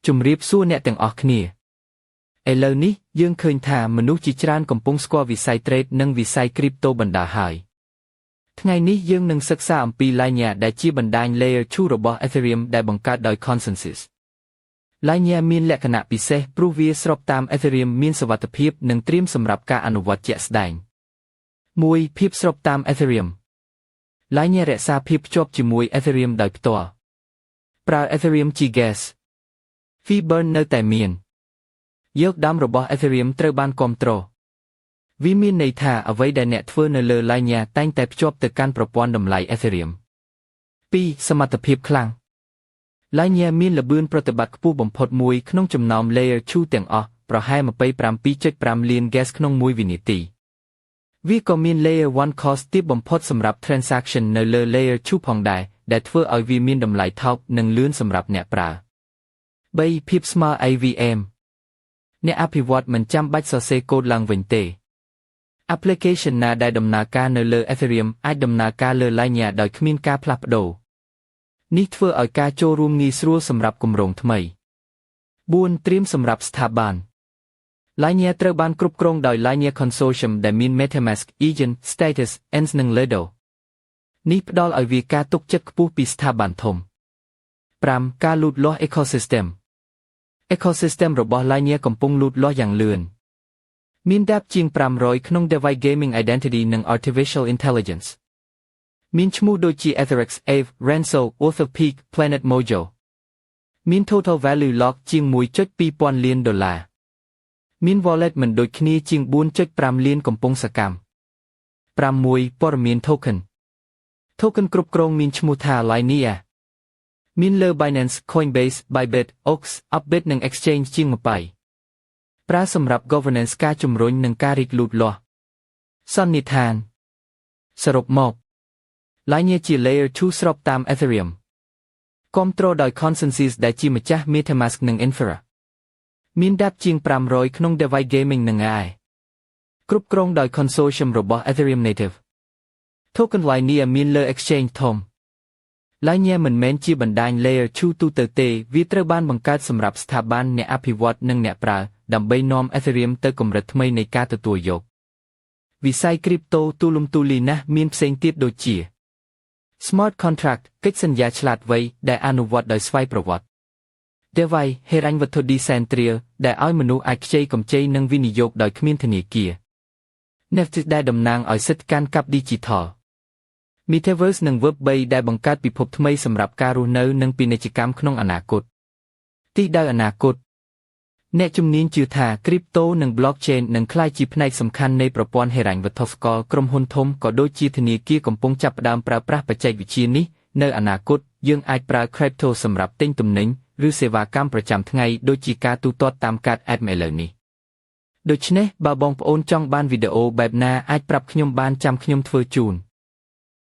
ជំរាបសួរអ្នកទាំងអស់គ្នាឥឡូវនេះយើងឃើញថាមនុស្សជាច្រើនកំពុងស្គាល់វិស័យ trade និងវិស័យ crypto បណ្ដាហើយថ្ងៃនេះយើងនឹងសិក្សាអំពី Lightning ដែលជាបណ្ដាញ Layer 2 របស់ Ethereum ដែលបង្កើតដោយ Consensus Lightning មានលក្ខណៈពិសេសព្រោះវាស្របតាម Ethereum មានសុវត្ថិភាពនិងត្រៀមសម្រាប់ការអនុវត្តជាក់ស្ដែង 1. ភាពស្របតាម Ethereum Lightning រក្សាភាពភ្ជាប់ជាមួយ Ethereum ដោយផ្ទាល់ប្រើ Ethereum ជា Gas Fee burn នៅតែមានយកដាំរបស់ Ethereum ត្រូវបានគាំទ្រវាមានន័យថាអ្វីដែលអ្នកធ្វើនៅលើ Lightning តែងតែភ្ជាប់ទៅកាន់ប្រព័ន្ធតម្លៃ Ethereum 2. សមត្ថភាពខ្លាំង Lightning មានល្បឿនប្រតិបត្តិខ្ពស់បំផុតមួយក្នុងចំណោម Layer 2 ទាំងអស់ប្រហែល 27.5 លាន Gas ក្នុង1វិនាទីវាក៏មាន Layer 1 Cost ទាបបំផុតសម្រាប់ Transaction នៅលើ Layer 2 ផងដែរដែលធ្វើឲ្យវាមានតម្លៃថោកនិងលឿនសម្រាប់អ្នកប្រើ 3. ភាពស្មើ AVM អ្នកអភិវឌ្ឍមិនចាំបាច់សរសេរកូដឡើងវិញទេ Application ណាដែលដំណើរការនៅលើ Ethereum អាចដំណើរការលើ Lightning ដោយគ្មានការផ្លាស់ប្ដូរនេះធ្វើឲ្យការចូលរួមងាយស្រួលសម្រាប់គម្រោងថ្មី 4. ត្រៀមសម្រាប់ស្ថាប័ន Lightning ត្រូវបានគ្រប់គ្រងដោយ Lightning Consortium ដែលមាន MetaMask, Eigen, Status, ENS និង Lido នេះផ្ដល់ឲ្យវាការទុកចិត្តខ្ពស់ពីស្ថាប័នធំ 5. ការលូតលាស់ Ecosystem របស់ Lightning កំពុងលូតលាស់យ៉ាងលឿនមានដាបជាង500ក្នុង Device Gaming Identity និង Artificial Intelligence មានឈ្មោះដូចជា Etherex, Aave, Renzo, Orthopeak, Planet Mojo មាន Total Value Lock ជាង 1.2 ពាន់លានដុល្លារមាន Wallet មិនដូចគ្នាជាង 4.5 លានកំពុងសកម្ម 6. ព័ត៌មាន Token គ្រប់គ្រងមានឈ្មោះថា Lightning មានលើ Binance, Coinbase, Bybit, OX, Upbit និង Exchange ជាង20ប្រើសម្រាប់ Governance ការជំរុញនិងការរីកលូតលាស់សន្និដ្ឋានសរុបមក Lightning ជា Layer 2 ស្របតាម Ethereum គាំទ្រដោយ Consensus ដែលជាម្ចាស់ MetaMask និង Infra មានដាបជាង500ក្នុង Device Gaming និង AI គ្រប់គ្រងដោយ Consortium របស់ Ethereum Native Token Lightning មានលើ Exchange ធំLightning មិនមែនជាបណ្ដាញ Layer 2 ទូទៅទេវាត្រូវបានបង្កើតសម្រាប់ស្ថាប័នអ្នកអភិវឌ្ឍនិងអ្នកប្រើដើម្បីនាំ Ethereum ទៅកម្រិតថ្មីនៃការទទួលយកវិស័យ Crypto ទូលំទូលាយណាស់មានផ្សេងទៀតដូចជា Smart Contract កិច្ចសន្យាឆ្លាតវៃដែលអនុវត្តដោយស្វ័យប្រវត្តិ DeFi ហិរញ្ញវត្ថុ Decentral ដែលឲ្យមនុស្សអាចខ្ចីកម្ចីនិងវិនិយោគដោយគ្មានធនាគារ NFT ដែលតំណាងឲ្យសិទ្ធិកាន់កាប់ Digital Metaverse និង Web3 ដែលបង្កើតពិភពថ្មីសម្រាប់ការរស់នៅនិងពាណិជ្ជកម្មក្នុងអនាគតទិសដៅអនាគតអ្នកជំនាញជឿថា Crypto និង Blockchain នឹងក្លាយជាផ្នែកសំខាន់នៃប្រព័ន្ធហិរញ្ញវត្ថុសកលក្រុមហ៊ុនធំក៏ដូចជាធនាគារកំពុងចាប់ផ្ដើមប្រើប្រាស់បច្ចេកវិទ្យានេះនៅអនាគតយើងអាចប្រើ Crypto សម្រាប់ទិញទំនិញឬសេវាកម្មប្រចាំថ្ងៃដូចជាការទូទាត់តាមកាត ATM ឥឡូវនេះដូច្នេះបើបងប្អូនចង់បានវីដេអូបែបណាអាចប្រាប់ខ្ញុំបានចាំខ្ញុំធ្វើជូន